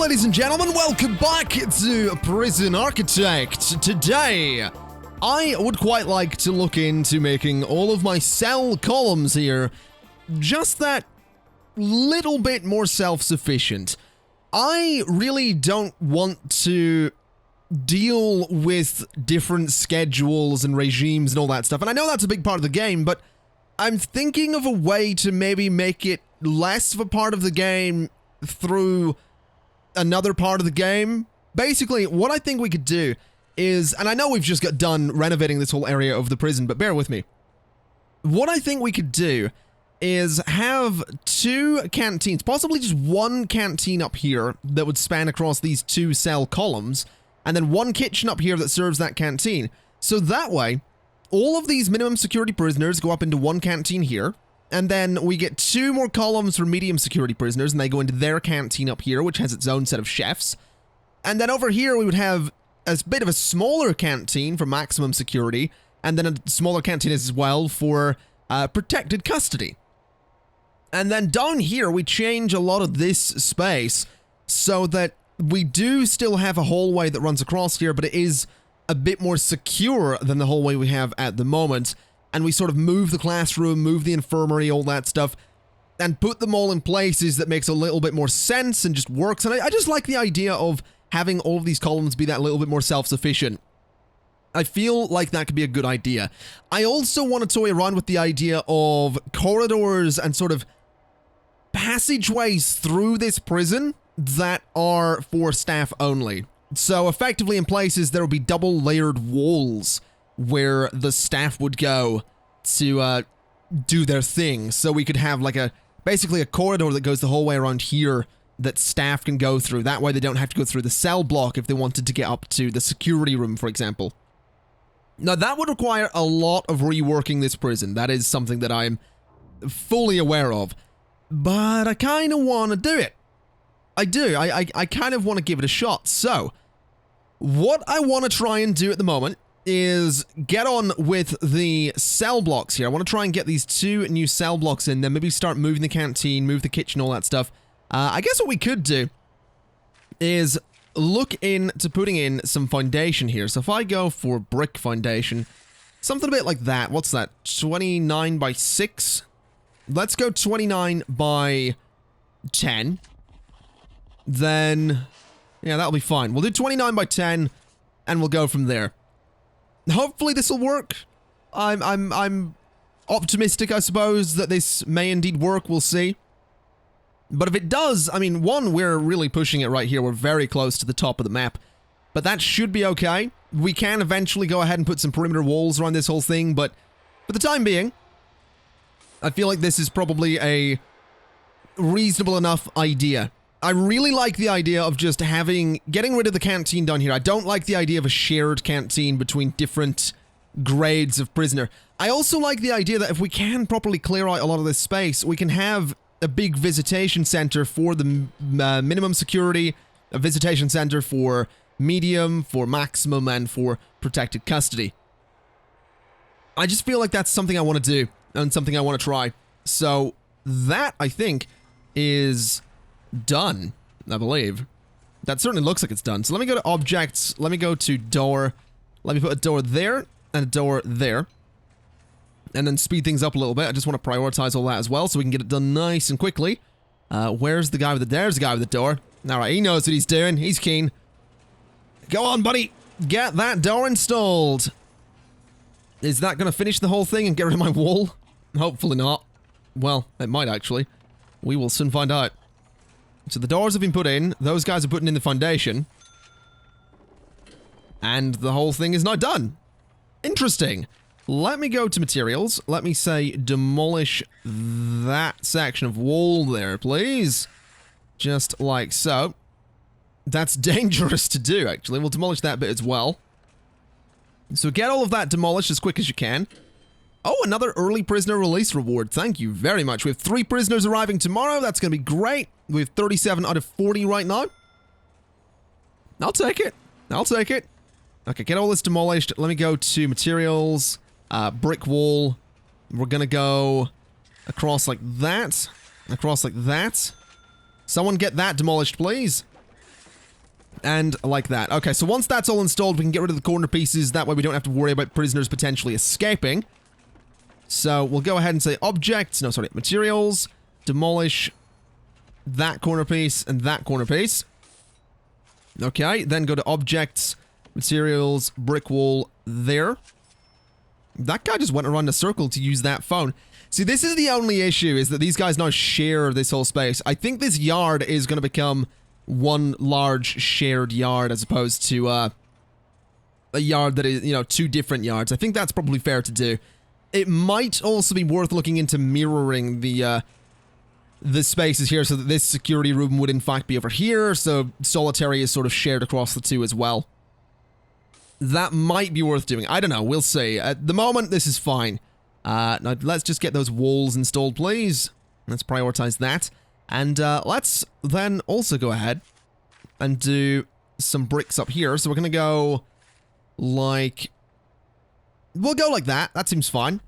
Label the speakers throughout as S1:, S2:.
S1: ladies and gentlemen, welcome back to Prison Architect. Today, I would quite like to look into making all of my cell columns here just that little bit more self-sufficient. I really don't want to deal with different schedules and regimes and all that stuff, and I know that's a big part of the game, but I'm thinking of a way to maybe make it less of a part of the game through another part of the game. Basically, what I think we could do is, and I know we've just got done renovating this whole area of the prison, but bear with me. What I think we could do is have two canteens, possibly just one canteen up here that would span across these two cell columns, and then one kitchen up here that serves that canteen. So that way, all of these minimum security prisoners go up into one canteen here, and then we get two more columns for medium security prisoners, and they go into their canteen up here, which has its own set of chefs. And then over here, we would have a bit of a smaller canteen for maximum security, and then a smaller canteen as well for protected custody. And then down here, we change a lot of this space so that we do still have a hallway that runs across here, but it is a bit more secure than the hallway we have at the moment. And we sort of move the classroom, move the infirmary, all that stuff, and put them all in places that makes a little bit more sense and just works. And I just like the idea of having all of these columns be that little bit more self-sufficient. I feel like that could be a good idea. I also want to toy around with the idea of corridors and sort of passageways through this prison that are for staff only. So effectively in places there will be double layered walls where the staff would go to do their thing. So we could have like basically a corridor that goes the whole way around here that staff can go through. That way they don't have to go through the cell block if they wanted to get up to the security room, for example. Now that would require a lot of reworking this prison. That is something that I'm fully aware of. But I kind of want to do it. I do. I kind of want to give it a shot. So, what I want to try and do at the moment is get on with the cell blocks here. I want to try and get these two new cell blocks in, then maybe start moving the canteen, move the kitchen, all that stuff. I guess what we could do is look into putting in some foundation here. So if I go for brick foundation, something a bit like that. What's that? 29 by 6? Let's go 29 by 10. Then, yeah, that'll be fine. We'll do 29 by 10, and we'll go from there. Hopefully this will work. I'm optimistic, I suppose, that this may indeed work. We'll see. But if it does, I mean, one, we're really pushing it right here. We're very close to the top of the map. But that should be okay. We can eventually go ahead and put some perimeter walls around this whole thing, but for the time being, I feel like this is probably a reasonable enough idea. I really like the idea of just getting rid of the canteen down here. I don't like the idea of a shared canteen between different grades of prisoner. I also like the idea that if we can properly clear out a lot of this space, we can have a big visitation center for the minimum security, a visitation center for medium, for maximum, and for protected custody. I just feel like that's something I want to do, and something I want to try. So that, I think, is done, I believe. That certainly looks like it's done. So let me go to objects, let me go to door, let me put a door there, and a door there. And then speed things up a little bit. I just want to prioritize all that as well, so we can get it done nice and quickly. Where's the guy with there's the guy with the door. Alright, he knows what he's doing, he's keen. Go on, buddy! Get that door installed! Is that gonna finish the whole thing and get rid of my wall? Hopefully not. Well, it might actually. We will soon find out. So the doors have been put in, those guys are putting in the foundation. And the whole thing is now done. Interesting. Let me go to materials. Let me say demolish that section of wall there, please. Just like so. That's dangerous to do, actually. We'll demolish that bit as well. So get all of that demolished as quick as you can. Oh, another early prisoner release reward. Thank you very much. We have 3 prisoners arriving tomorrow. That's going to be great. We have 37 out of 40 right now. I'll take it. I'll take it. Okay, get all this demolished. Let me go to materials. Brick wall. We're going to go across like that. Across like that. Someone get that demolished, please. And like that. Okay, so once that's all installed, we can get rid of the corner pieces. That way we don't have to worry about prisoners potentially escaping. So we'll go ahead and say objects, no, sorry, materials, demolish that corner piece and that corner piece. Okay, then go to objects, materials, brick wall, there. That guy just went around a circle to use that phone. See, this is the only issue, is that these guys now share this whole space. I think this yard is going to become one large shared yard as opposed to a yard that is, you know, two different yards. I think that's probably fair to do. It might also be worth looking into mirroring the spaces here so that this security room would in fact be over here, so solitary is sort of shared across the two as well. That might be worth doing. I don't know. We'll see. At the moment, this is fine. Now, let's just get those walls installed, please. Let's prioritize that. And let's then also go ahead and do some bricks up here. So we're going to go like... We'll go like that. That seems fine.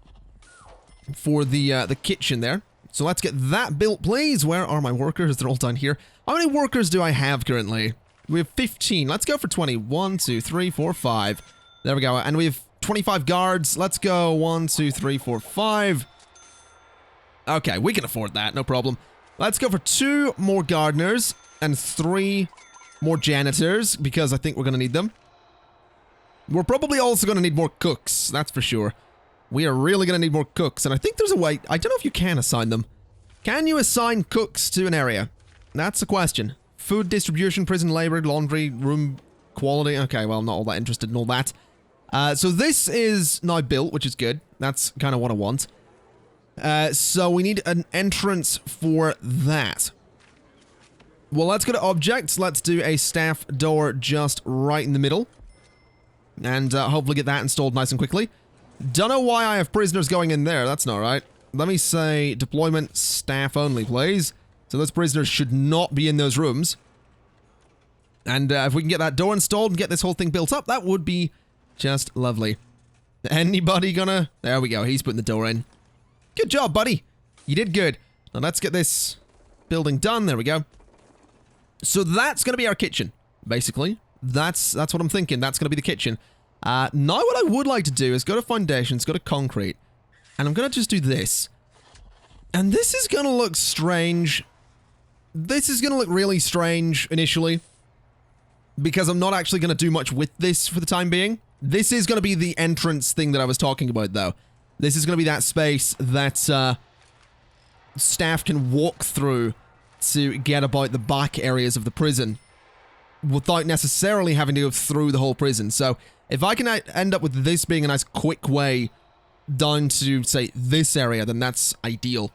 S1: For the kitchen there. So let's get that built, please. Where are my workers? They're all down here. How many workers do I have currently? We have 15. Let's go for 20. 1, 2, 3, 4, 5. There we go. And we have 25 guards. Let's go 1, 2, 3, 4, 5. Okay, we can afford that. No problem. Let's go for 2 more gardeners and 3 more janitors, because I think we're going to need them. We're probably also going to need more cooks, that's for sure. We are really going to need more cooks, and I think there's a way... I don't know if you can assign them. Can you assign cooks to an area? That's the question. Food distribution, prison labor, laundry, room quality. Okay, well, I'm not all that interested in all that. So this is now built, which is good. That's kind of what I want. So we need an entrance for that. Well, let's go to objects. Let's do a staff door just right in the middle. And hopefully get that installed nice and quickly. Don't know why I have prisoners going in there. That's not right. Let me say deployment staff only, please. So those prisoners should not be in those rooms. And if we can get that door installed and get this whole thing built up, that would be just lovely. Anybody gonna... There we go. He's putting the door in. Good job, buddy. You did good. Now let's get this building done. There we go. So that's going to be our kitchen, basically. That's what I'm thinking. That's going to be the kitchen. Now what I would like to do is go to foundations, go to concrete, and I'm going to just do this. And this is going to look strange. This is going to look really strange initially, because I'm not actually going to do much with this for the time being. This is going to be the entrance thing that I was talking about, though. This is going to be that space that staff can walk through to get about the back areas of the prison without necessarily having to go through the whole prison. So if I can end up with this being a nice quick way down to, say, this area, then that's ideal.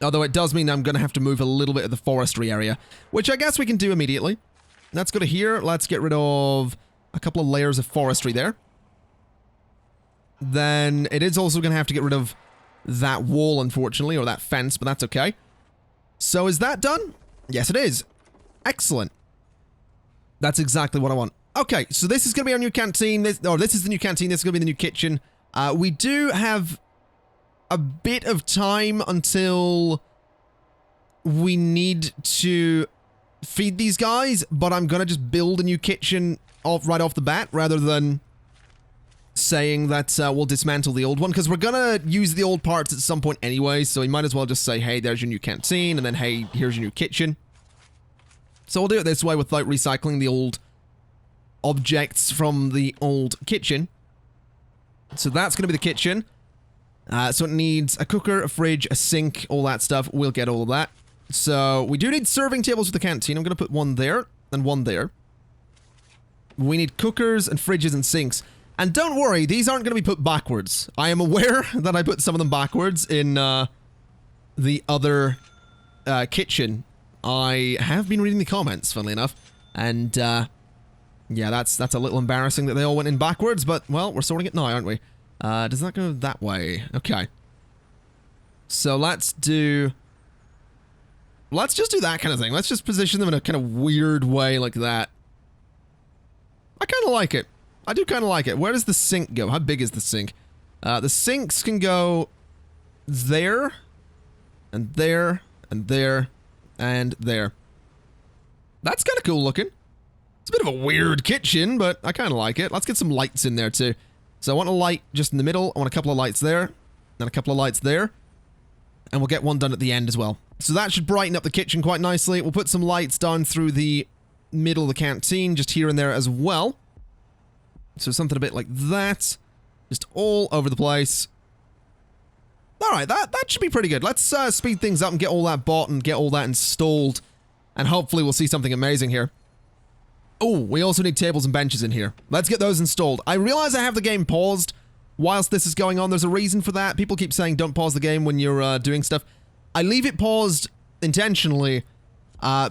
S1: Although it does mean I'm going to have to move a little bit of the forestry area, which I guess we can do immediately. Let's go to here. Let's get rid of a couple of layers of forestry there. Then it is also going to have to get rid of that wall, unfortunately, or that fence, but that's okay. So is that done? Yes, it is. Excellent. That's exactly what I want. Okay, so this is going to be our new canteen. This is the new canteen. This is going to be the new kitchen. We do have a bit of time until we need to feed these guys, but I'm going to just build a new kitchen right off the bat, rather than saying that we'll dismantle the old one, because we're going to use the old parts at some point anyway, so we might as well just say, hey, there's your new canteen, and then, hey, here's your new kitchen. So we'll do it this way without recycling the old objects from the old kitchen. So that's going to be the kitchen. So it needs a cooker, a fridge, a sink, all that stuff. We'll get all of that. So we do need serving tables with the canteen. I'm going to put one there and one there. We need cookers and fridges and sinks. And don't worry, these aren't going to be put backwards. I am aware that I put some of them backwards in the other kitchen. I have been reading the comments, funnily enough. And yeah, that's a little embarrassing that they all went in backwards, but, well, we're sorting it now, aren't we? Does that go that way? Okay. So let's just do that kind of thing. Let's just position them in a kind of weird way like that. I kind of like it. I do kind of like it. Where does the sink go? How big is the sink? The sinks can go there, and there, and there, and there. That's kind of cool looking. It's a bit of a weird kitchen, but I kind of like it. Let's get some lights in there too. So I want a light just in the middle. I want a couple of lights there, and a couple of lights there. And we'll get one done at the end as well. So that should brighten up the kitchen quite nicely. We'll put some lights down through the middle of the canteen, just here and there as well. So something a bit like that. Just all over the place. Alright, that should be pretty good. Let's speed things up and get all that bought and get all that installed. And hopefully we'll see something amazing here. Oh, we also need tables and benches in here. Let's get those installed. I realize I have the game paused whilst this is going on. There's a reason for that. People keep saying don't pause the game when you're doing stuff. I leave it paused intentionally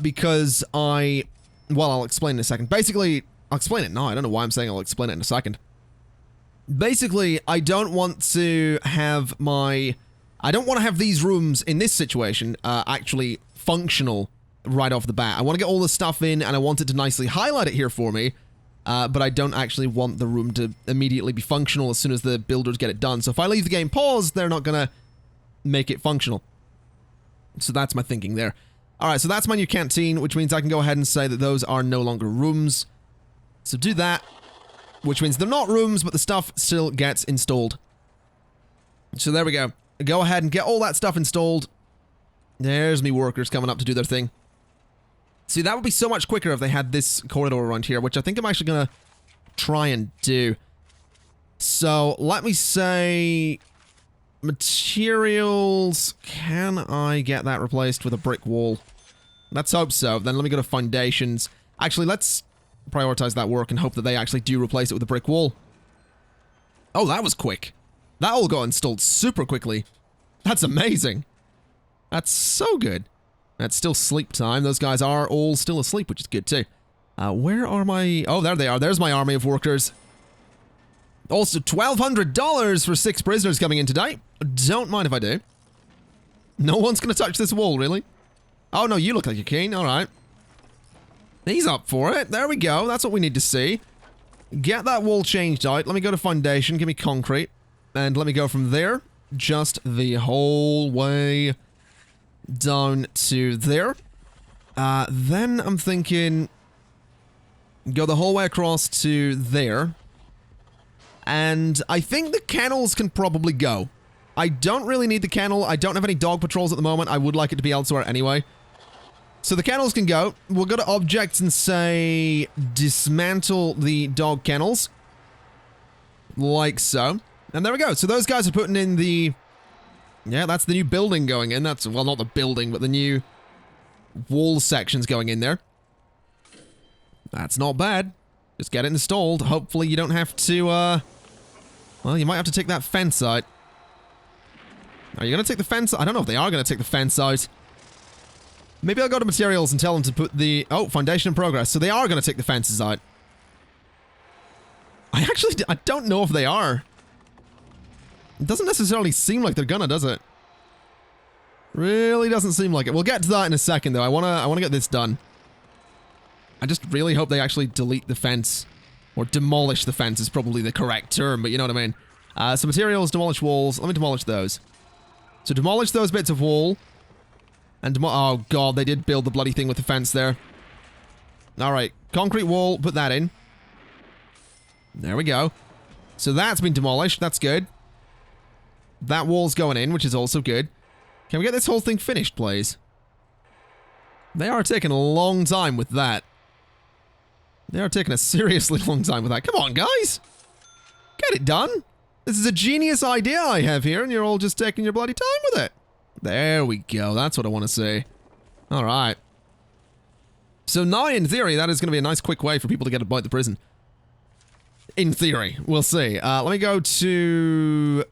S1: because well, I'll explain in a second. Basically, I'll explain it now. I don't know why I'm saying I'll explain it in a second. Basically, I don't want to have these rooms in this situation actually functional right off the bat. I want to get all the stuff in, and I want it to nicely highlight it here for me, but I don't actually want the room to immediately be functional as soon as the builders get it done. So if I leave the game paused, they're not going to make it functional. So that's my thinking there. Alright, so that's my new canteen, which means I can go ahead and say that those are no longer rooms. So do that, which means they're not rooms, but the stuff still gets installed. So there we go. Go ahead and get all that stuff installed. There's me workers coming up to do their thing. See, that would be so much quicker if they had this corridor around here, which I think I'm actually going to try and do. So, let me say... materials... Can I get that replaced with a brick wall? Let's hope so. Then let me go to foundations. Actually, let's prioritize that work and hope that they actually do replace it with a brick wall. Oh, that was quick. That all got installed super quickly. That's amazing. That's so good. It's still sleep time. Those guys are all still asleep, which is good too. Where are my... oh, there they are. There's my army of workers. Also, $1,200 for 6 prisoners coming in today. Don't mind if I do. No one's going to touch this wall, really? Oh, no, you look like you're keen. All right. He's up for it. There we go. That's what we need to see. Get that wall changed out. Let me go to foundation. Give me concrete. And let me go from there. Just the whole way down to there. Then I'm thinking... go the whole way across to there. And I think the kennels can probably go. I don't really need the kennel. I don't have any dog patrols at the moment. I would like it to be elsewhere anyway. So the kennels can go. We'll go to objects and say dismantle the dog kennels. Like so. And there we go. So those guys are putting in the... yeah, that's the new building going in. That's, well, not the building, but the new wall sections going in there. That's not bad. Just get it installed. Hopefully you don't have to, well, you might have to take that fence out. Are you going to take the fence? I don't know if they are going to take the fence out. Maybe I'll go to materials and tell them to put the... oh, foundation in progress. So they are going to take the fences out. I don't know if they are. It doesn't necessarily seem like they're gonna, does it? Really doesn't seem like it. We'll get to that in a second, though. I wanna get this done. I just really hope they actually delete the fence. Or demolish the fence is probably the correct term, but you know what I mean. So materials, demolish walls. Let me demolish those. So demolish those bits of wall. And oh god, they did build the bloody thing with the fence there. Alright, concrete wall, put that in. There we go. So that's been demolished, that's good. That wall's going in, which is also good. Can we get this whole thing finished, please? They are taking a long time with that. They are taking a seriously long time with that. Come on, guys! Get it done! This is a genius idea I have here, and you're all just taking your bloody time with it. There we go, that's what I want to see. Alright. So now, in theory, that is going to be a nice quick way for people to get about the prison. In theory. We'll see. Let me go to...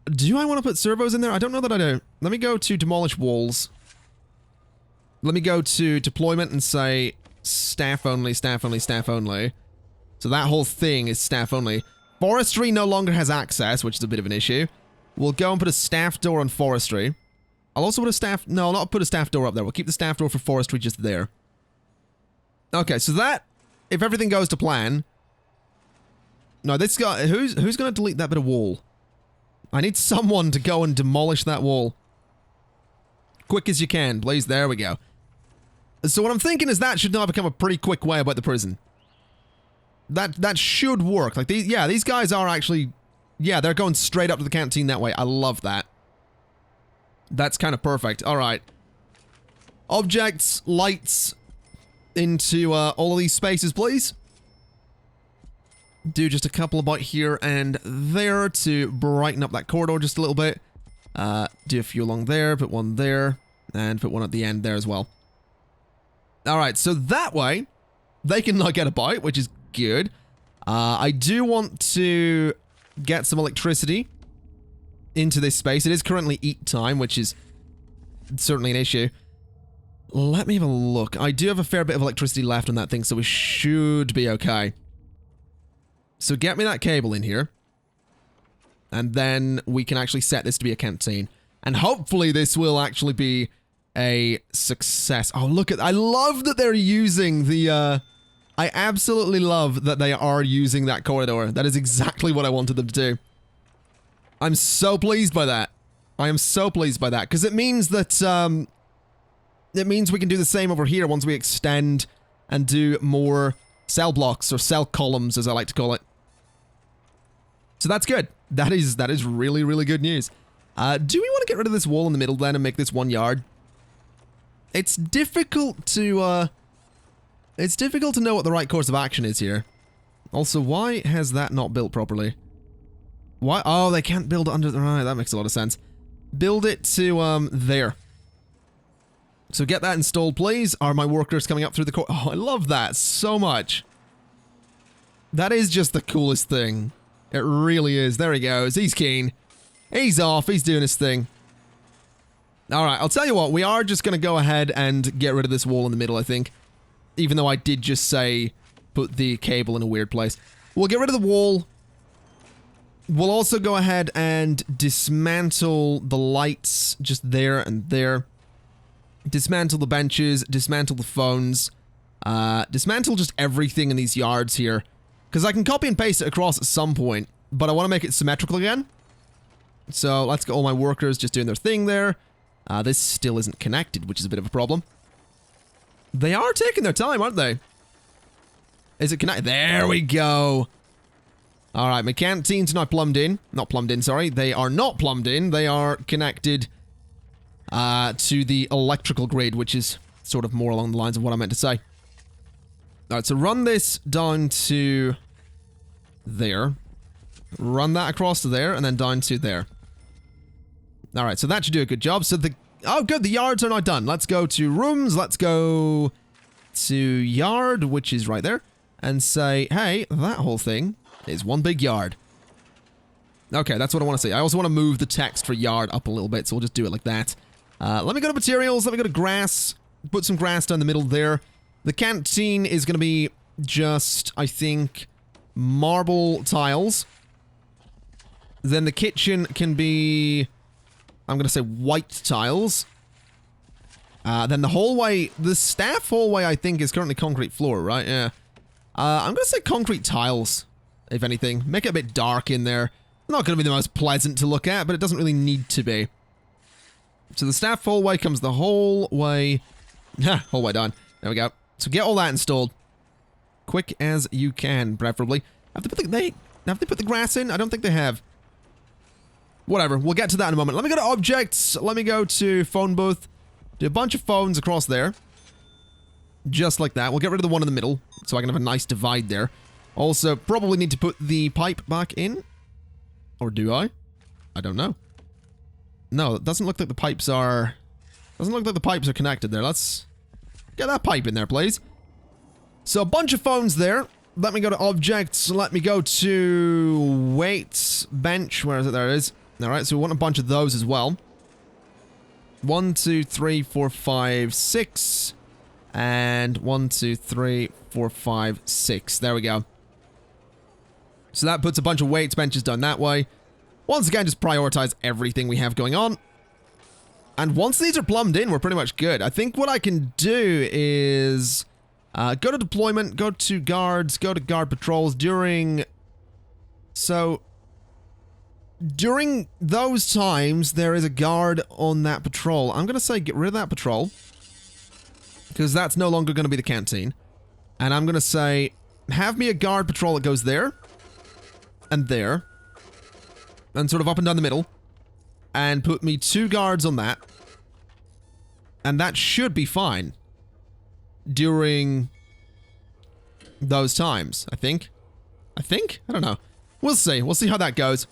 S1: do I want to put servos in there? I don't know that I do. Let me go to demolish walls. Let me go to deployment and say staff only, staff only, staff only. So that whole thing is staff only. Forestry no longer has access, which is a bit of an issue. We'll go and put a staff door on forestry. I'll also put a staff... no, I'll not put a staff door up there. We'll keep the staff door for forestry just there. Okay, so that... if everything goes to plan... no, this guy... who's going to delete that bit of wall? I need someone to go and demolish that wall. Quick as you can, please. There we go. So what I'm thinking is that should now become a pretty quick way about the prison. That should work. Like, these guys are actually... Yeah, they're going straight up to the canteen that way. I love that. That's kind of perfect. All right. Objects, lights into all of these spaces, please. Do just a couple about here and there to brighten up that corridor just a little bit. Do a few along there, put one there, and put one at the end there as well. All right, so that way, they can not get a bite, which is good. I do want to get some electricity into this space. It is currently eat time, which is certainly an issue. Let me have a look. I do have a fair bit of electricity left on that thing, so we should be okay. So get me that cable in here. And then we can actually set this to be a canteen. And hopefully this will actually be a success. Oh, look at... I love that they're using the... I absolutely love that they are using that corridor. That is exactly what I wanted them to do. I'm so pleased by that. I am so pleased by that. Because it means that... it means we can do the same over here once we extend and do more cell blocks, or cell columns, as I like to call it. So that's good. That is really, really good news. Do we want to get rid of this wall in the middle then and make this 1 yard? It's difficult to know what the right course of action is here. Also, why has that not built properly? Why? Oh, they can't build it under the... Right, that makes a lot of sense. Build it to, there. So get that installed, please. Are my workers coming up through the core? Oh, I love that so much. That is just the coolest thing. It really is. There he goes. He's keen. He's off. He's doing his thing. Alright, I'll tell you what. We are just going to go ahead and get rid of this wall in the middle, I think. Even though I did just say put the cable in a weird place. We'll get rid of the wall. We'll also go ahead and dismantle the lights just there and there. Dismantle the benches. Dismantle the phones. Dismantle just everything in these yards here. Because I can copy and paste it across at some point, but I want to make it symmetrical again. So let's get all my workers just doing their thing there. This still isn't connected, which is a bit of a problem. They are taking their time, aren't they? Is it connected? There we go. All right, my canteen's not plumbed in. Not plumbed in, sorry. They are not plumbed in. They are connected to the electrical grid, which is sort of more along the lines of what I meant to say. All right, so run this down to there. Run that across to there, and then down to there. All right, so that should do a good job. So the... Oh, good, the yards are now done. Let's go to rooms. Let's go to yard, which is right there, and say, hey, that whole thing is one big yard. Okay, that's what I want to see. I also want to move the text for yard up a little bit, so we'll just do it like that. Let me go to materials. Let me go to grass. Put some grass down the middle there. The canteen is going to be just, I think, marble tiles. Then the kitchen can be, I'm going to say white tiles. Then the hallway, the staff hallway, I think, is currently concrete floor, right? Yeah. I'm going to say concrete tiles, if anything. Make it a bit dark in there. Not going to be the most pleasant to look at, but it doesn't really need to be. So the staff hallway comes the whole way. Whole way down. There we go. So get all that installed. Quick as you can, preferably. Have they put the grass in? I don't think they have. Whatever. We'll get to that in a moment. Let me go to objects. Let me go to phone booth. Do a bunch of phones across there. Just like that. We'll get rid of the one in the middle, so I can have a nice divide there. Also, probably need to put the pipe back in. Or do I? I don't know. No, it doesn't look like the pipes are... Doesn't look like the pipes are connected there. Let's get that pipe in there, please. So a bunch of phones there. Let me go to objects. Let me go to weights, bench. Where is it? There it is. Alright, so we want a bunch of those as well. 1, 2, 3, 4, 5, 6. And 1, 2, 3, 4, 5, 6. There we go. So that puts a bunch of weights, benches done that way. Once again, just prioritize everything we have going on. And once these are plumbed in, we're pretty much good. I think what I can do is go to deployment, go to guards, go to guard patrols during... So, during those times, there is a guard on that patrol. I'm going to say get rid of that patrol. because that's no longer going to be the canteen. And I'm going to say, have me a guard patrol that goes there, and there, and sort of up and down the middle, and put me 2 guards on that. And that should be fine during those times, I think. I don't know. We'll see. We'll see how that goes.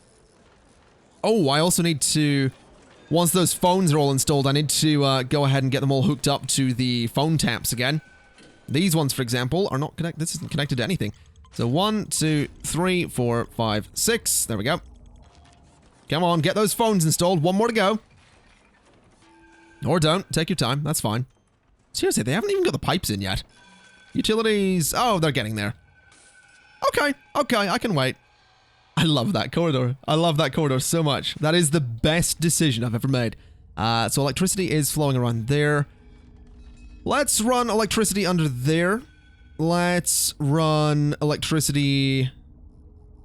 S1: Oh, I also need to... Once those phones are all installed, I need to go ahead and get them all hooked up to the phone taps again. These ones, for example, are not connected. This isn't connected to anything. So 1, 2, 3, 4, 5, 6. There we go. Come on, get those phones installed. 1 more to go. Or don't. Take your time. That's fine. Seriously, they haven't even got the pipes in yet. Utilities. Oh, they're getting there. Okay. Okay, I can wait. I love that corridor. I love that corridor so much. That is the best decision I've ever made. So electricity is flowing around there. Let's run electricity under there. Let's run electricity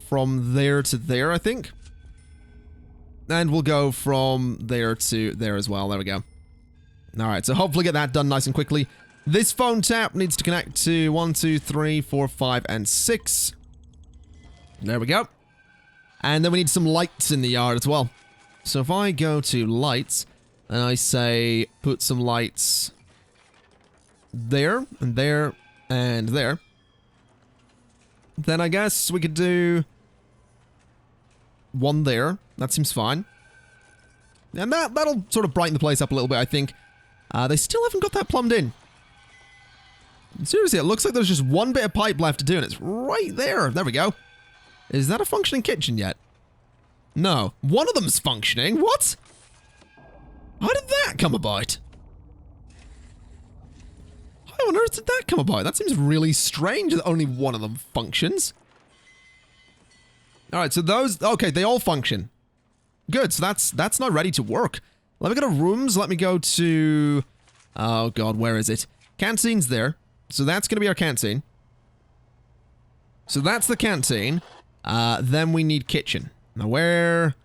S1: from there to there, I think. And we'll go from there to there as well. There we go. Alright, so hopefully get that done nice and quickly. This phone tap needs to connect to 1, 2, 3, 4, 5, and 6. There we go. And then we need some lights in the yard as well. So if I go to lights, and I say put some lights there, and there, and there, then I guess we could do 1 there. That seems fine. And that'll sort of brighten the place up a little bit, I think. They still haven't got that plumbed in. Seriously, it looks like there's just 1 bit of pipe left to do, and it's right there. There we go. Is that a functioning kitchen yet? No. 1 of them's functioning. What? How did that come about? How on earth did that come about? That seems really strange that only 1 of them functions. Alright, so those... Okay, they all function. Good, so that's now ready to work. Let me go to rooms. Let me go to... Oh, God, where is it? Canteen's there. So that's going to be our canteen. So that's the canteen. Then we need kitchen. Now, where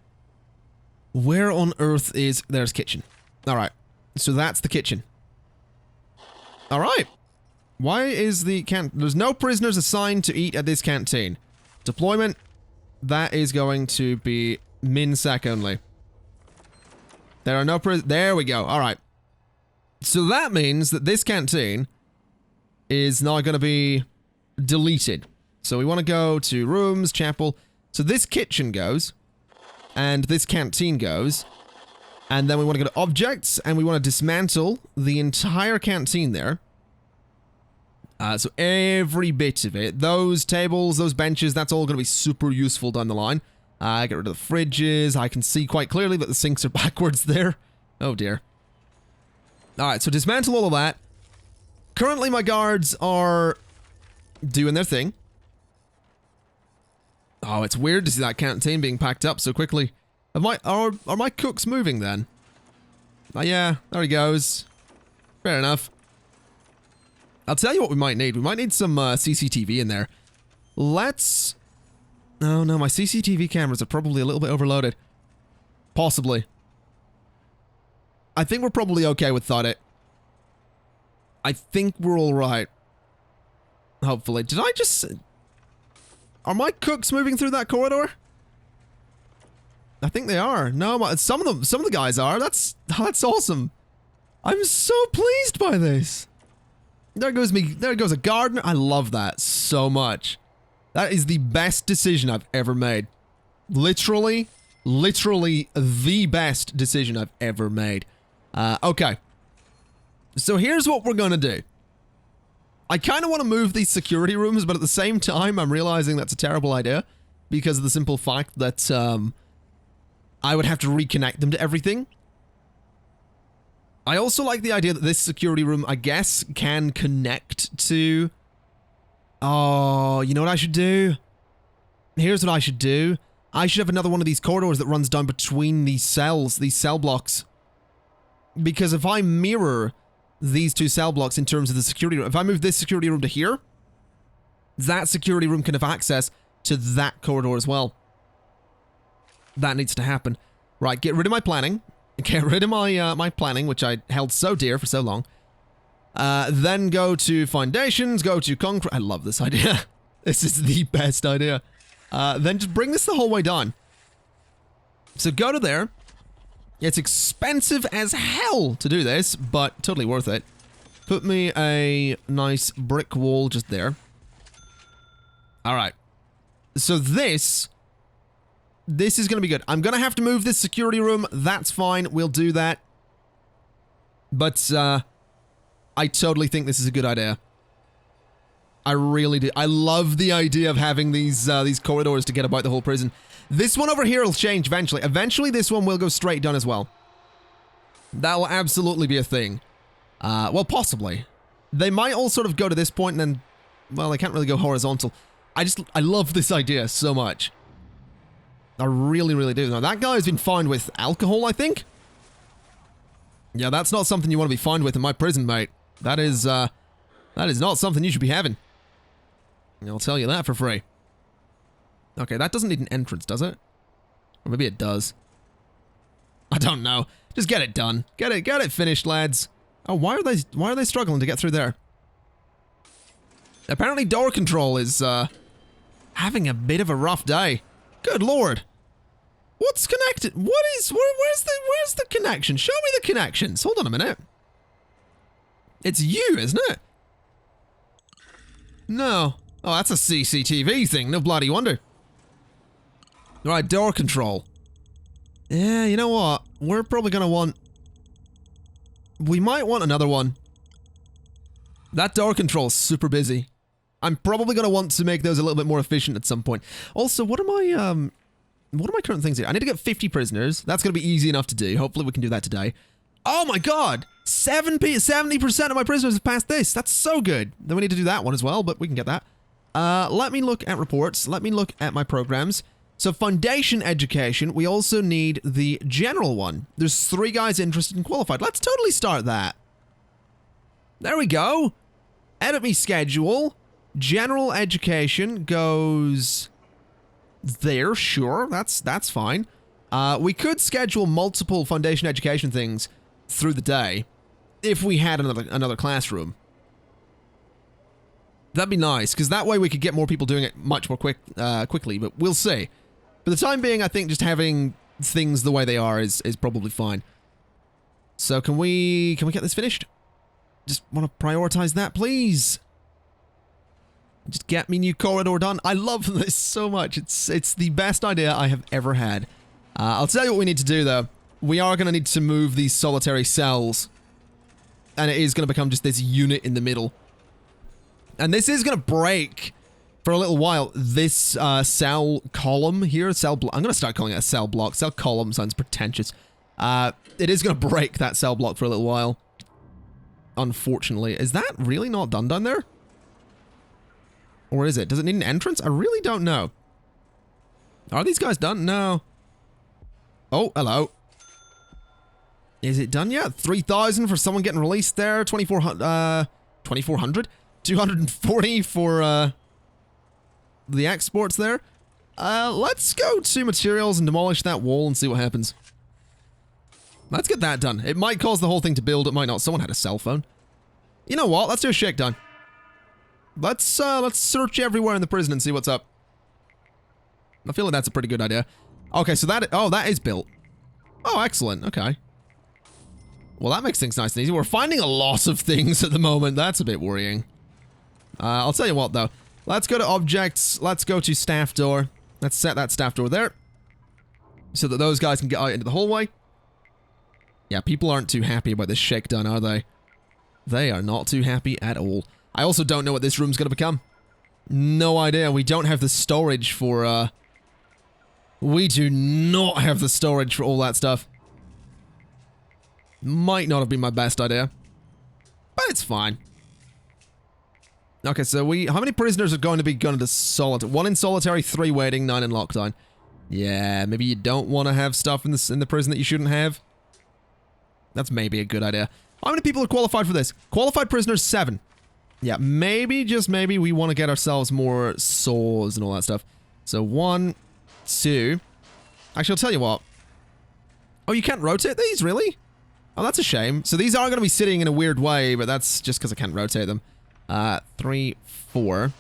S1: on earth is... There's kitchen. Alright, so that's the kitchen. Alright. Why is the There's no prisoners assigned to eat at this canteen. Deployment... That is going to be min-sec only. There are no there we go. Alright. So that means that this canteen is now going to be deleted. So we want to go to rooms, chapel. So this kitchen goes. And this canteen goes. And then we want to go to objects. And we want to dismantle the entire canteen there. So every bit of it, those tables, those benches, that's all going to be super useful down the line. Get rid of the fridges. I can see quite clearly that the sinks are backwards there. Oh dear. Alright, so dismantle all of that. Currently my guards are doing their thing. Oh, it's weird to see that canteen being packed up so quickly. Are my cooks moving then? Oh yeah, there he goes. Fair enough. I'll tell you what we might need. We might need some CCTV in there. Let's... Oh no, my CCTV cameras are probably a little bit overloaded. Possibly. I think we're probably okay without it. I think we're alright. Hopefully. Did I just... Are my cooks moving through that corridor? I think they are. No, some of the guys are. That's awesome. I'm so pleased by this. There goes a gardener. I love that so much. That is the best decision I've ever made. Literally the best decision I've ever made. Okay. So here's what we're gonna do. I kind of want to move these security rooms, but at the same time, I'm realizing that's a terrible idea because of the simple fact that I would have to reconnect them to everything. I also like the idea that this security room, I guess, can connect to... Oh, you know what I should do? Here's what I should do. I should have another one of these corridors that runs down between these cells, these cell blocks. Because if I mirror these 2 cell blocks in terms of the security room, if I move this security room to here, that security room can have access to that corridor as well. That needs to happen. Right, get rid of my planning. Get rid of my my planning, which I held so dear for so long. Then go to foundations, go to concrete. I love this idea. This is the best idea. Then just bring this the whole way down. So go to there. It's expensive as hell to do this, but totally worth it. Put me a nice brick wall just there. Alright. So this is going to be good. I'm going to have to move this security room. That's fine. We'll do that. But, I totally think this is a good idea. I really do. I love the idea of having these corridors to get about the whole prison. This one over here will change eventually. Eventually, this one will go straight down as well. That will absolutely be a thing. Well, possibly. They might all sort of go to this point and then, well, they can't really go horizontal. I love this idea so much. I really, really do. Now, that guy has been found with alcohol, I think. Yeah, that's not something you want to be found with in my prison, mate. That is not something you should be having. I'll tell you that for free. Okay, that doesn't need an entrance, does it? Or maybe it does. I don't know. Just get it done. Get it finished, lads. Oh, why are they struggling to get through there? Apparently door control is, having a bit of a rough day. Good lord. What's connected? Where's the connection? Show me the connections. Hold on a minute. It's you, isn't it? No. Oh, that's a CCTV thing. No bloody wonder. Right, door control. Yeah, you know what? We're probably gonna want... We might want another one. That door control's super busy. I'm probably gonna want to make those a little bit more efficient at some point. Also, what are my current things here? I need to get 50 prisoners. That's gonna be easy enough to do. Hopefully we can do that today. Oh my god! 70% of my prisoners have passed this. That's so good. Then we need to do that one as well, but we can get that. Let me look at reports. Let me look at my programs. So foundation education, we also need the general one. There's 3 guys interested in qualified. Let's totally start that. There we go. Edit me schedule. General education goes there, sure. That's fine. We could schedule multiple foundation education things through the day if we had another classroom. That'd be nice, because that way we could get more people doing it much more quickly, but we'll see. For the time being, I think just having things the way they are is probably fine. So can we get this finished? Just want to prioritize that, please. Just get me new corridor done. I love this so much. It's the best idea I have ever had. I'll tell you what we need to do, though. We are going to need to move these solitary cells. And it is going to become just this unit in the middle. And this is going to break for a little while. This cell column here, cell block. I'm going to start calling it a cell block. Cell column sounds pretentious. It is going to break that cell block for a little while. Unfortunately. Is that really not done down there? Or is it? Does it need an entrance? I really don't know. Are these guys done? No. Oh, hello. Is it done yet? 3,000 for someone getting released there. 2,400? 240 for, the exports there. Let's go to materials and demolish that wall and see what happens. Let's get that done. It might cause the whole thing to build, it might not. Someone had a cell phone. You know what? Let's do a shakedown. Let's search everywhere in the prison and see what's up. I feel like that's a pretty good idea. Okay, so that is built. Oh, excellent. Okay. Well, that makes things nice and easy. We're finding a lot of things at the moment. That's a bit worrying. I'll tell you what, though. Let's go to objects. Let's go to staff door. Let's set that staff door there. So that those guys can get out into the hallway. Yeah, people aren't too happy about this shakedown, are they? They are not too happy at all. I also don't know what this room's going to become. No idea. We don't have the storage for, we do not have the storage for all that stuff. Might not have been my best idea. But it's fine. Okay, so how many prisoners are going to be going to solitary? 1 in solitary, 3 waiting, 9 in lockdown. Yeah, maybe you don't want to have stuff in the prison that you shouldn't have. That's maybe a good idea. How many people are qualified for this? Qualified prisoners, 7. Yeah, maybe, just maybe, we want to get ourselves more saws and all that stuff. So 1, 2. Actually, I'll tell you what. Oh, you can't rotate these, really? Oh, that's a shame. So these are going to be sitting in a weird way, but that's just because I can't rotate them. 3, 4.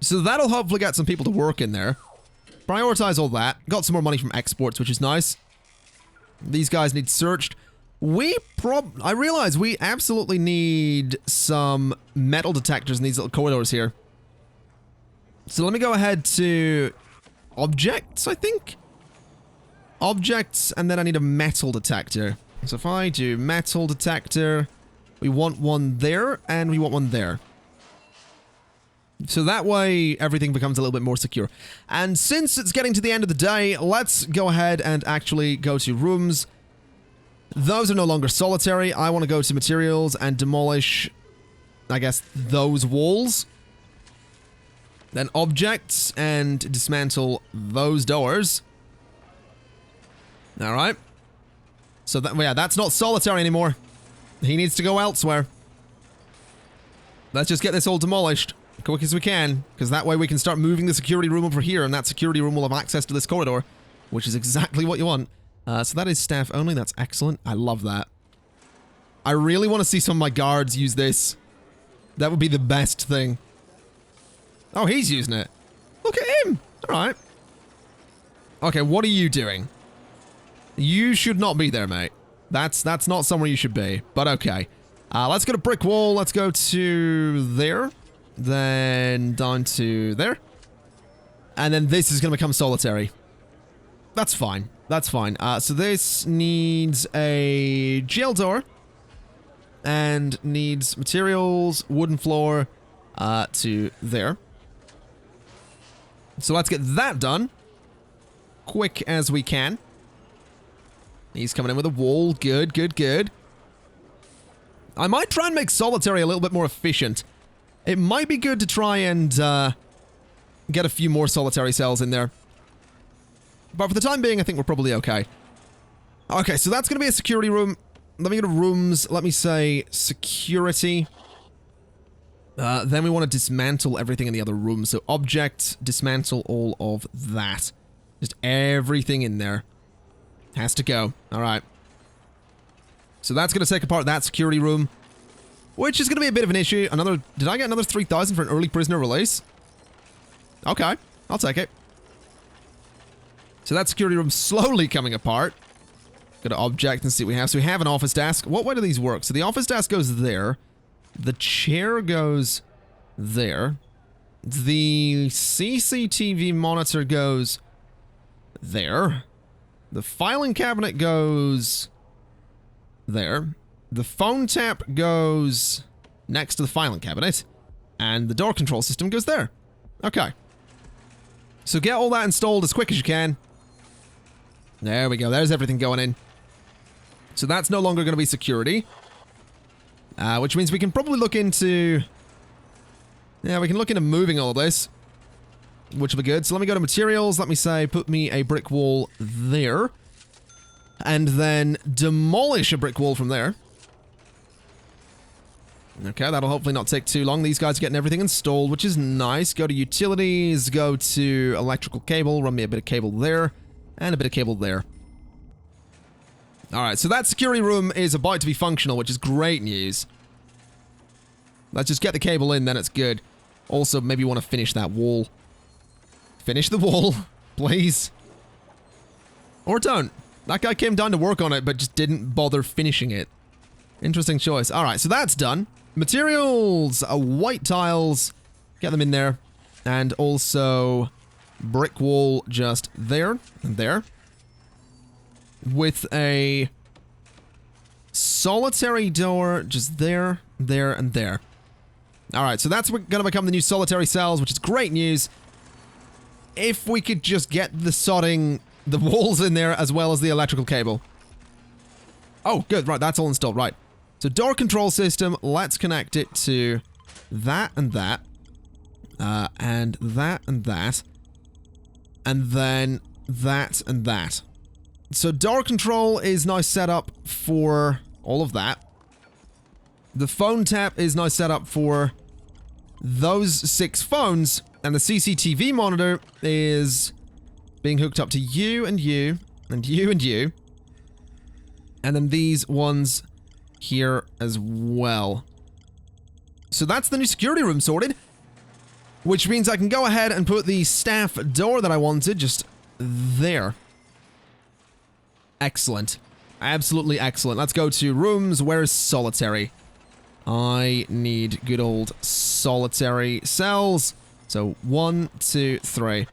S1: So that'll hopefully get some people to work in there. Prioritize all that. Got some more money from exports, which is nice. These guys need searched. I realize we absolutely need some metal detectors in these little corridors here. So let me go ahead to objects, I think. Objects, and then I need a metal detector. So if I do metal detector, we want one there, and we want one there. So that way, everything becomes a little bit more secure. And since it's getting to the end of the day, let's go ahead and actually go to rooms. Those are no longer solitary. I want to go to materials and demolish, I guess, those walls. Then objects and dismantle those doors. Alright. So that, yeah, that's not solitary anymore. He needs to go elsewhere. Let's just get this all demolished quick as we can, because that way we can start moving the security room over here, and that security room will have access to this corridor, which is exactly what you want. So that is staff only. That's excellent. I love that. I really want to see some of my guards use this. That would be the best thing. Oh, he's using it. Look at him. All right. Okay, what are you doing? You should not be there, mate. That's not somewhere you should be, but okay. Let's go to brick wall. Let's go to there. Then down to there. And then this is going to become solitary. That's fine. That's fine. So this needs a jail door. And needs materials, wooden floor, to there. So let's get that done. Quick as we can. He's coming in with a wall. Good, good, good. I might try and make solitary a little bit more efficient. It might be good to try and get a few more solitary cells in there. But for the time being, I think we're probably okay. Okay, so that's going to be a security room. Let me go to rooms. Let me say security. Then we want to dismantle everything in the other rooms. So object, dismantle all of that. Just everything in there. Has to go. Alright. So that's going to take apart that security room. Which is going to be a bit of an issue. Did I get another 3,000 for an early prisoner release? Okay. I'll take it. So that security room's slowly coming apart. Go to object and see what we have. So we have an office desk. What way do these work? So the office desk goes there. The chair goes there. The CCTV monitor goes there. The filing cabinet goes there. The phone tap goes next to the filing cabinet. And the door control system goes there. Okay. So get all that installed as quick as you can. There we go. There's everything going in. So that's no longer going to be security. Which means we can probably look into... Yeah, we can look into moving all this. Which will be good. So let me go to materials. Let me say, put me a brick wall there. And then demolish a brick wall from there. Okay, that'll hopefully not take too long. These guys are getting everything installed, which is nice. Go to utilities, go to electrical cable, run me a bit of cable there, and a bit of cable there. Alright, so that security room is about to be functional, which is great news. Let's just get the cable in, then it's good. Also, maybe you want to finish that wall. Finish the wall, please. Or don't. That guy came down to work on it, but just didn't bother finishing it. Interesting choice. Alright, so that's done. Materials, white tiles, get them in there. And also brick wall just there and there. With a solitary door just there, there, and there. Alright, so that's going to become the new solitary cells, which is great news. If we could just get the sodding, the walls in there as well as the electrical cable. Oh, good, right, that's all installed, right. So door control system, let's connect it to that and that. And that and that. And then that and that. So door control is now set up for all of that. The phone tap is now set up for those 6 phones. And the CCTV monitor is being hooked up to you and you and you and you. And then these ones here as well. So that's the new security room sorted. Which means I can go ahead and put the staff door that I wanted just there. Excellent. Absolutely excellent. Let's go to rooms. Where's solitary? I need good old solitary cells. So 1, 2, 3.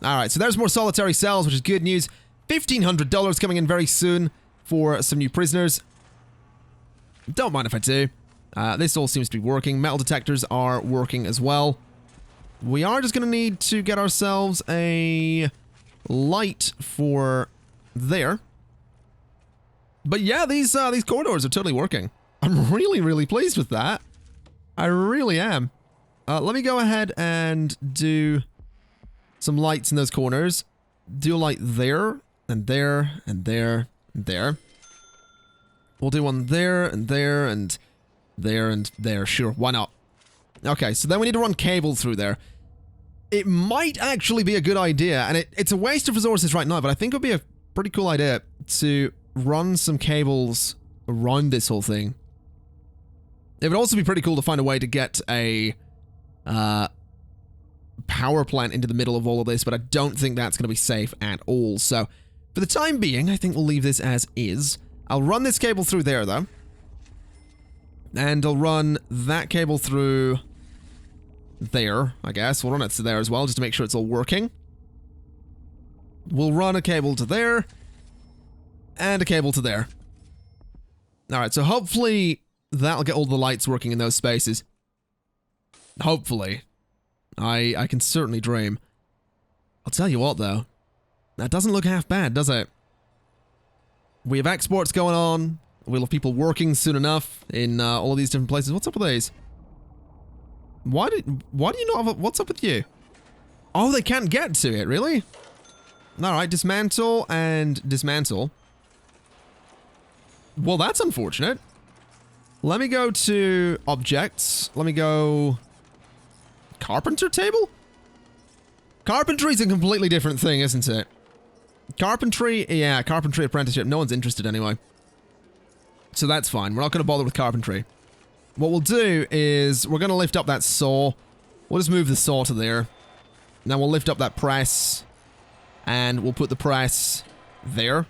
S1: Alright, so there's more solitary cells, which is good news. $1,500 coming in very soon for some new prisoners. Don't mind if I do. This all seems to be working. Metal detectors are working as well. We are just going to need to get ourselves a light for there. But yeah, these corridors are totally working. I'm really, really pleased with that. I really am. Let me go ahead and do some lights in those corners. Do a light there, and there, and there, and there. We'll do one there, and there, and there, and there. Sure, why not? Okay, so then we need to run cable through there. It might actually be a good idea, and it's a waste of resources right now, but I think it would be a pretty cool idea to run some cables around this whole thing. It would also be pretty cool to find a way to get a power plant into the middle of all of this, but I don't think that's going to be safe at all. So, for the time being, I think we'll leave this as is. I'll run this cable through there, though. And I'll run that cable through there, I guess. We'll run it to there as well, just to make sure it's all working. We'll run a cable to there. And a cable to there. Alright, so hopefully that'll get all the lights working in those spaces. Hopefully. I can certainly dream. I'll tell you what, though. That doesn't look half bad, does it? We have exports going on. We'll have people working soon enough in all of these different places. What's up with these? Why do you not have what's up with you? Oh, they can't get to it, really? Alright, dismantle and dismantle. Well, that's unfortunate. Let me go to objects. Let me go... Carpenter table? Carpentry's a completely different thing, isn't it? Carpentry, yeah, carpentry apprenticeship. No one's interested anyway. So that's fine. We're not going to bother with carpentry. What we'll do is we're going to lift up that saw. We'll just move the saw to there. Now we'll lift up that press. And we'll put the press there.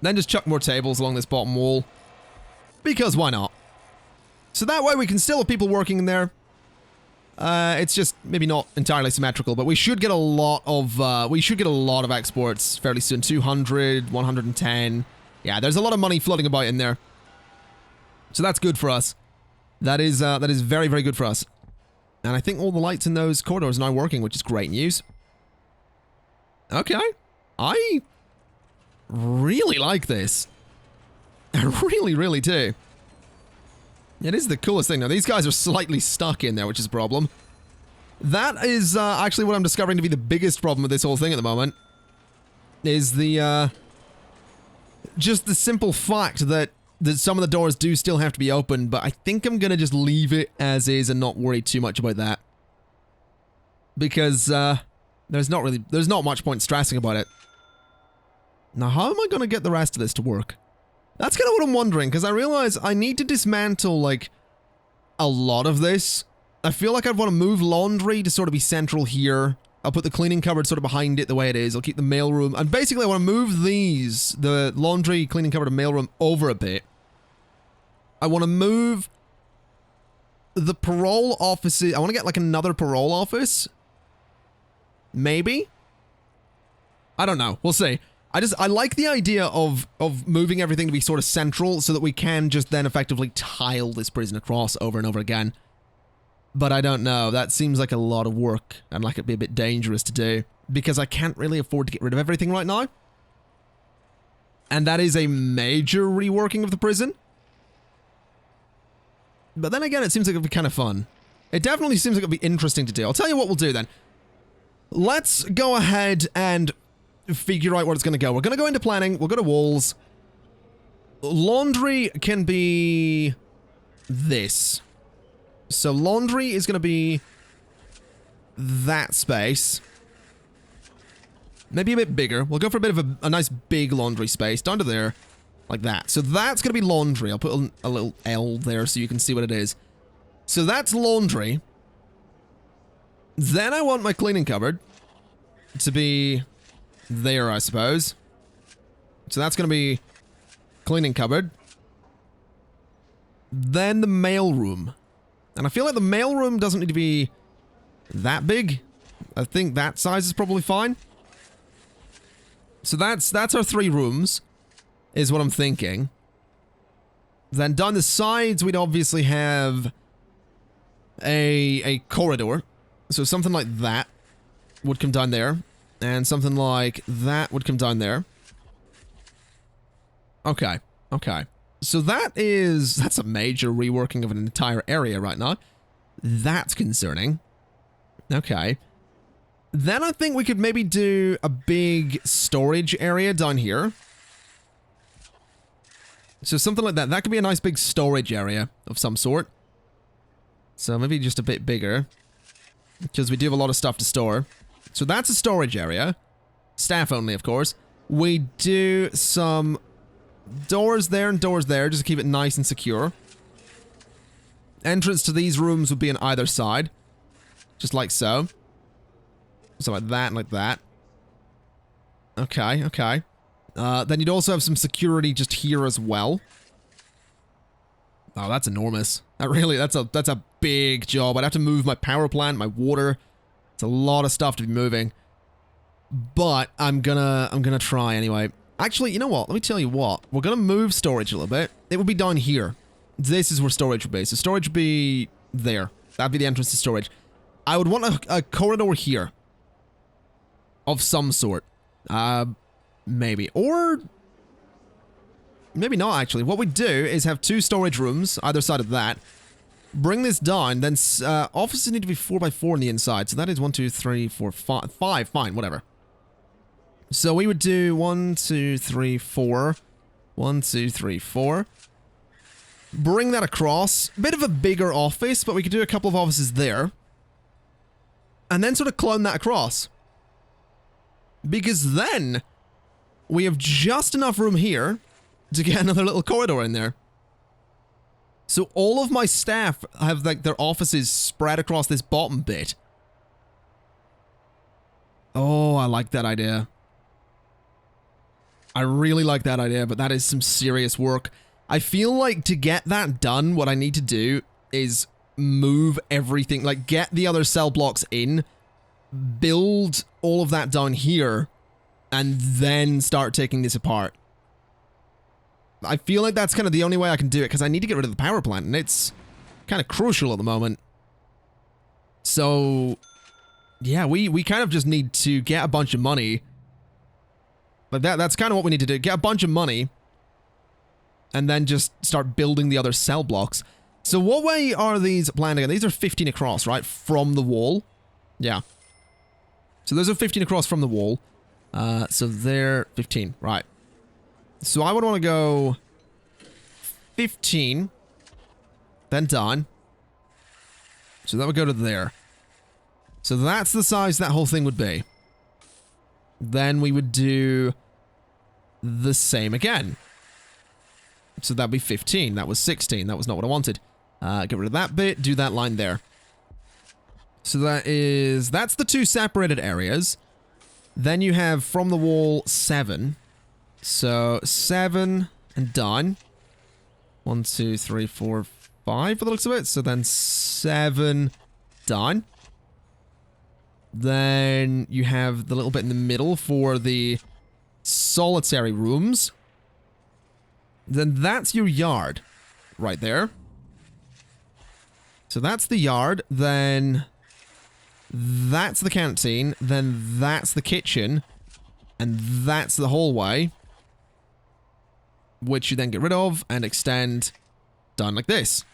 S1: Then just chuck more tables along this bottom wall. Because why not? So that way we can still have people working in there. It's just maybe not entirely symmetrical, but we should get a lot of exports fairly soon. 200, 110. Yeah, there's a lot of money floating about in there. So that's good for us. That is very, very good for us. And I think all the lights in those corridors are now working, which is great news. Okay. I really like this. I really, really do. It is the coolest thing. Now, these guys are slightly stuck in there, which is a problem. That is actually what I'm discovering to be the biggest problem with this whole thing at the moment. Is the, just the simple fact that some of the doors do still have to be open, but I think I'm going to just leave it as is and not worry too much about that. Because, there's not much point stressing about it. Now, how am I going to get the rest of this to work? That's kind of what I'm wondering, because I realize I need to dismantle, like, a lot of this. I feel like I'd want to move laundry to sort of be central here. I'll put the cleaning cupboard sort of behind it the way it is. I'll keep the mailroom. And basically, I want to move the laundry, cleaning cupboard, and mailroom over a bit. I want to move the parole offices. I want to get, like, another parole office. Maybe? I don't know. We'll see. I like the idea of moving everything to be sort of central so that we can just then effectively tile this prison across over and over again. But I don't know. That seems like a lot of work and like it'd be a bit dangerous to do because I can't really afford to get rid of everything right now. And that is a major reworking of the prison. But then again, it seems like it'd be kind of fun. It definitely seems like it'd be interesting to do. I'll tell you what we'll do then. Let's go ahead and figure out where it's going to go. We're going to go into planning. We'll go to walls. Laundry can be this. So laundry is going to be that space. Maybe a bit bigger. We'll go for a bit of a nice big laundry space down to there. Like that. So that's going to be laundry. I'll put a little L there so you can see what it is. So that's laundry. Then I want my cleaning cupboard to be there, I suppose. So that's going to be cleaning cupboard. Then the mail room. And I feel like the mail room doesn't need to be that big. I think that size is probably fine. So that's our 3 rooms, is what I'm thinking. Then down the sides, we'd obviously have a corridor. So something like that would come down there. And something like that would come down there. Okay, okay. So that's a major reworking of an entire area right now. That's concerning. Okay. Then I think we could maybe do a big storage area down here. So something like that. That could be a nice big storage area of some sort. So maybe just a bit bigger. Because we do have a lot of stuff to store. So that's a storage area. Staff only, of course. We do some doors there and doors there, just to keep it nice and secure. Entrance to these rooms would be on either side. Just like so. So like that and like that. Okay, okay. Then you'd also have some security just here as well. Oh, that's enormous. That's a big job. I'd have to move my power plant, my water. It's a lot of stuff to be moving. But I'm gonna try anyway. Actually, you know what? Let me tell you what. We're gonna move storage a little bit. It would be down here. This is where storage would be. So storage would be there. That'd be the entrance to storage. I would want a corridor here. Of some sort. Maybe. Or maybe not, actually. What we do is have 2 storage rooms, either side of that. Bring this down, then offices need to be 4x4 on the inside. So that is 1, 2, 3, 4, 5. 5, fine, whatever. So we would do 1, 2, 3, 4. 1, 2, 3, 4. Bring that across. Bit of a bigger office, but we could do a couple of offices there. And then sort of clone that across. Because then we have just enough room here to get another little corridor in there. So all of my staff have like their offices spread across this bottom bit. Oh, I like that idea. I really like that idea, but that is some serious work. I feel like to get that done, what I need to do is move everything, like get the other cell blocks in, build all of that down here, and then start taking this apart. I feel like that's kind of the only way I can do it, because I need to get rid of the power plant, and it's kind of crucial at the moment. So, yeah, we kind of just need to get a bunch of money. But that's kind of what we need to do. Get a bunch of money, and then just start building the other cell blocks. So what way are these planned again? These are 15 across, right? From the wall. Yeah. So those are 15 across from the wall. So they're 15, right. So I would want to go 15, then done. So that would go to there. So that's the size that whole thing would be. Then we would do the same again. So that'd be 15. That was 16. That was not what I wanted. Get rid of that bit. Do that line there. So that's the 2 separated areas. Then you have from the wall 7. So 7 and done. 1, 2, 3, 4, 5 for the looks of it. So then 7 done. Then you have the little bit in the middle for the solitary rooms. Then that's your yard right there. So that's the yard. Then that's the canteen. Then that's the kitchen. And that's the hallway. Which you then get rid of and extend down like this.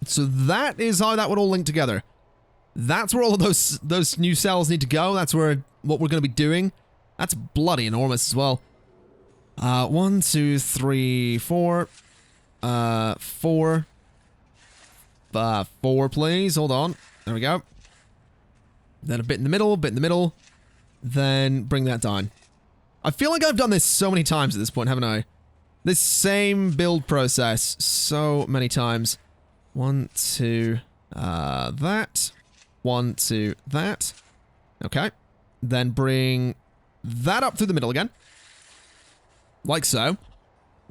S1: So that is how that would all link together. That's where all of those new cells need to go. That's where what we're going to be doing. That's bloody enormous as well. 1, 2, 3, 4. 4. 4, please. Hold on. There we go. Then a bit in the middle, bit in the middle. Then bring that down. I feel like I've done this so many times at this point, haven't I? This same build process so many times. 1, 2, that. 1, 2, that. Okay. Then bring that up through the middle again. Like so.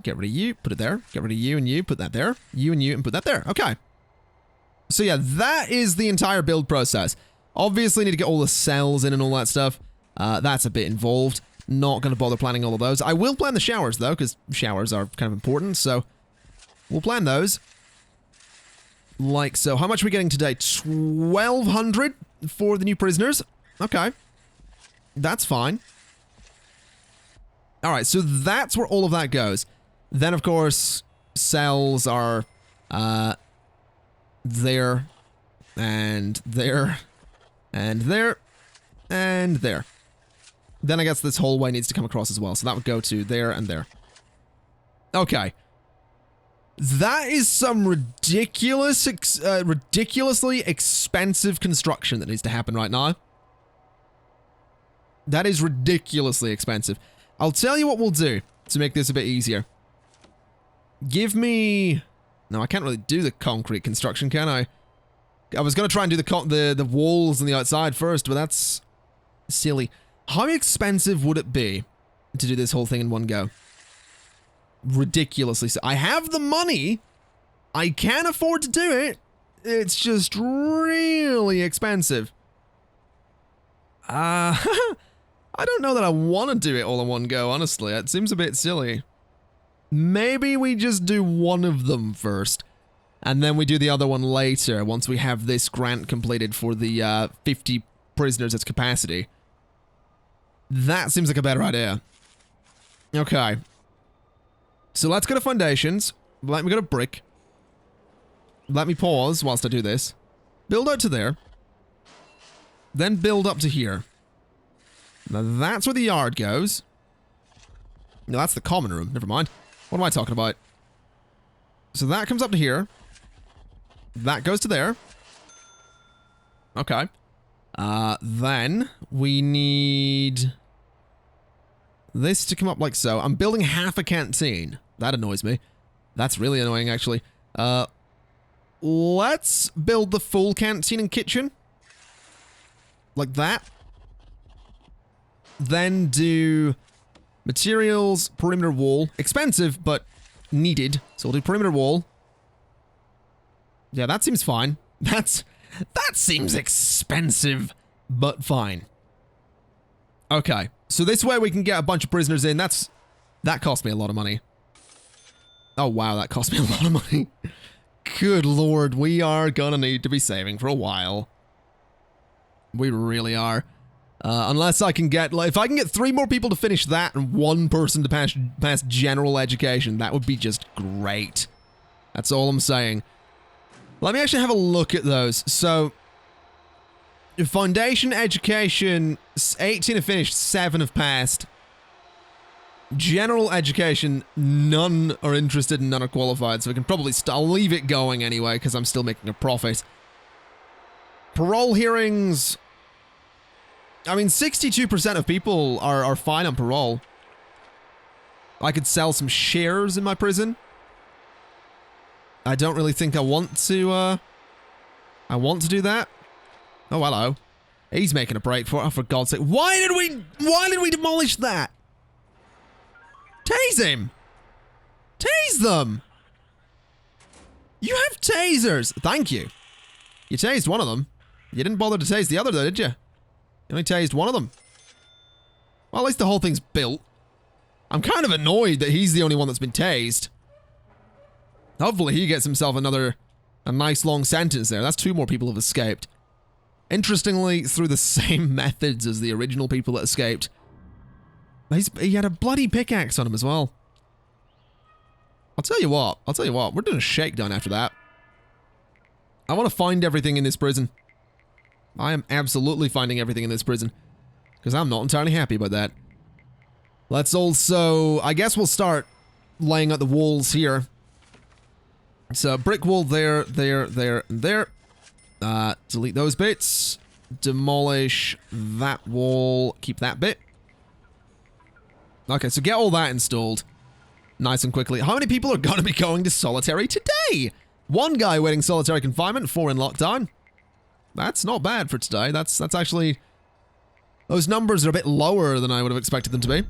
S1: Get rid of you, put it there. Get rid of you and you, put that there. You and you, and put that there. Okay. So yeah, that is the entire build process. Obviously need to get all the cells in and all that stuff. That's a bit involved. Not going to bother planning all of those. I will plan the showers though, because showers are kind of important, so we'll plan those. Like so. How much are we getting today? 1,200 for the new prisoners. Okay. That's fine. Alright, so that's where all of that goes. Then, of course, cells are, there, and there, and there, and there. Then I guess this hallway needs to come across as well, so that would go to there and there. Okay. That is some ridiculously expensive construction that needs to happen right now. That is ridiculously expensive. I'll tell you what we'll do to make this a bit easier. Give me... No, I can't really do the concrete construction, can I? I was going to try and do the walls on the outside first, but that's silly. How expensive would it be to do this whole thing in one go? Ridiculously so. I have the money. I can afford to do it. It's just really expensive. I don't know that I want to do it all in one go, honestly. It seems a bit silly. Maybe we just do one of them first, and then we do the other one later, once we have this grant completed for the 50 prisoners its capacity. That seems like a better idea. Okay. So let's go to foundations. Let me go to brick. Let me pause whilst I do this. Build out to there. Then build up to here. Now that's where the yard goes. No, that's the common room. Never mind. What am I talking about? So that comes up to here. That goes to there. Okay. Then we need this to come up like so. I'm building half a canteen. That annoys me. That's really annoying, actually. Let's build the full canteen and kitchen. Like that. Then do materials, perimeter wall. Expensive, but needed. So we'll do perimeter wall. Yeah, that seems fine. That seems expensive, but fine. Okay, so this way we can get a bunch of prisoners in. That cost me a lot of money. Oh wow, that cost me a lot of money. Good lord, we are gonna need to be saving for a while. We really are. Unless I can get, like, if I can get 3 more people to finish that and 1 person to pass general education, that would be just great. That's all I'm saying. Let me actually have a look at those. So, foundation education, 18 have finished, 7 have passed. General education, none are interested and none are qualified, so we can probably I'll leave it going anyway, because I'm still making a profit. Parole hearings... I mean, 62% of people are fine on parole. I could sell some shares in my prison. I don't really think I want to do that. Oh, hello. He's making a break for it. Oh, for God's sake. Why did we demolish that? Tase him. Tase them. You have tasers. Thank you. You tased one of them. You didn't bother to tase the other, though, did you? You only tased one of them. Well, at least the whole thing's built. I'm kind of annoyed that he's the only one that's been tased. Hopefully he gets himself a nice long sentence there. That's 2 more people have escaped. Interestingly, through the same methods as the original people that escaped. He had a bloody pickaxe on him as well. I'll tell you what. We're doing a shakedown after that. I want to find everything in this prison. I am absolutely finding everything in this prison. Because I'm not entirely happy about that. Let's also... I guess we'll start laying out the walls here. So, brick wall there, there, there, and there. Delete those bits. demolish that wall. Keep that bit. Okay, so get all that installed nice and quickly. How many people are going to be going to solitary today? 1 guy waiting solitary confinement, 4 in lockdown. That's not bad for today. That's actually... Those numbers are a bit lower than I would have expected them to be.